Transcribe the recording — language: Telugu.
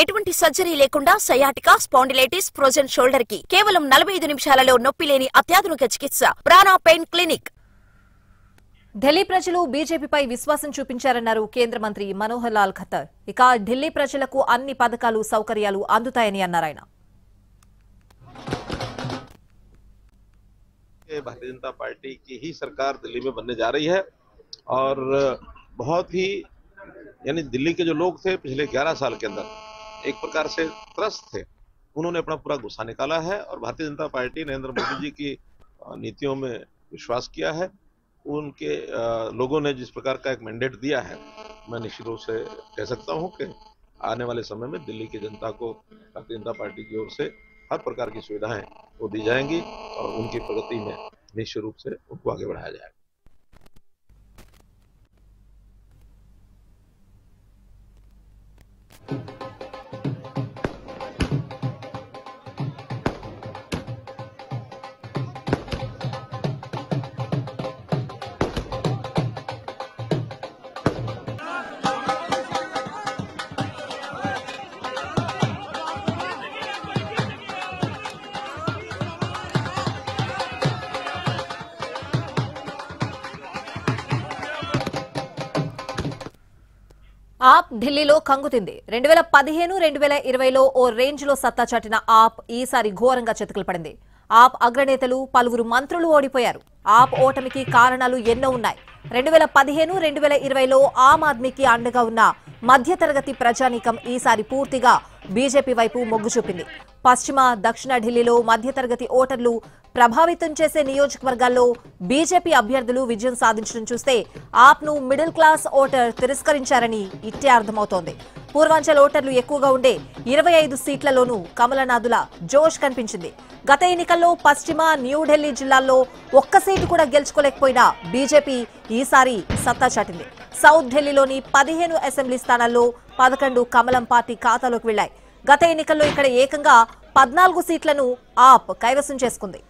ఎటువంటి సర్జరీ లేకుండా సయాటికా, స్పాండిలైటిస్, ఫ్రోజన్ షోల్డర్ కి కేవలం 45 నిమిషాలలో నొప్పి లేని అత్యాధునిక చికిత్స ప్రాణ పెయిన్ క్లినిక్. ఢిల్లీ ప్రజలు బీజేపీపై విశ్వాసం చూపించారన్నారు కేంద్ర మంత్రి మనోహర్ లాల్ ఖట్టర్. ఇక ఢిల్లీ ప్రజలకు అన్ని పథకాలు, సౌకర్యాలు అందుతాయని అన్నారు ఆయన. भारतीय जनता पार्टी की ही सरकार दिल्ली में बनने जा रही है और बहुत ही यानी दिल्ली के जो लोग थे पिछले 11 साल के अंदर एक प्रकार से त्रस्त थे, उन्होंने अपना पूरा गुस्सा निकाला है और भारतीय जनता पार्टी नरेंद्र मोदी जी की नीतियों में विश्वास किया है. उनके लोगों ने जिस प्रकार का एक मैंडेट दिया है, मैं निश्चित रूप से कह सकता हूं कि आने वाले समय में दिल्ली की जनता को भारतीय जनता पार्टी की ओर से हर प्रकार की सुविधाएं वो दी जाएंगी और उनकी प्रगति में निश्चित रूप से उनको आगे बढ़ाया जाएगा. ఆప్ ఢిల్లీలో కంగుతింది. 2015-2020లో ఓ రేంజ్ లో సత్తా చాటిన ఆప్ ఈసారి ఘోరంగా చతికిల పడింది. ఆప్ అగ్రనేతలు, పలువురు మంత్రులు ఓడిపోయారు. ఆప్ ఓటమికి కారణాలు ఎన్నో ఉన్నాయి. 2015-2020లో ఆమ్ ఆద్మీకి అండగా ఉన్న మధ్యతరగతి ప్రజానీకం ఈసారి పూర్తిగా బీజేపీ వైపు మొగ్గు చూపింది. పశ్చిమ, దక్షిణ ఢిల్లీలో మధ్యతరగతి ఓటర్లు ప్రభావితం చేసే నియోజకవర్గాల్లో బీజేపీ అభ్యర్థులు విజయం సాధించడం చూస్తే ఆప్ను మిడిల్ క్లాస్ ఓటర్ తిరస్కరించారని ఇట్టే అర్థమవుతోంది. పూర్వాంచల్ ఓటర్లు ఎక్కువగా ఉండే 25 సీట్లలోనూ కమలనాథుల జోష్ కనిపించింది. గత ఎన్నికల్లో పశ్చిమ, న్యూఢిల్లీ జిల్లాల్లో ఒక్క సీటు కూడా గెలుచుకోలేకపోయినా బీజేపీ ఈసారి సత్తా చాటింది. సౌత్ ఢిల్లీలోని 15 అసెంబ్లీ స్థానాల్లో 11 కమలం పార్టీ ఖాతాలోకి వెళ్లాయి. గత ఎన్నికల్లో ఇక్కడ ఏకంగా 14 సీట్లను ఆప్ కైవసం చేసుకుంది.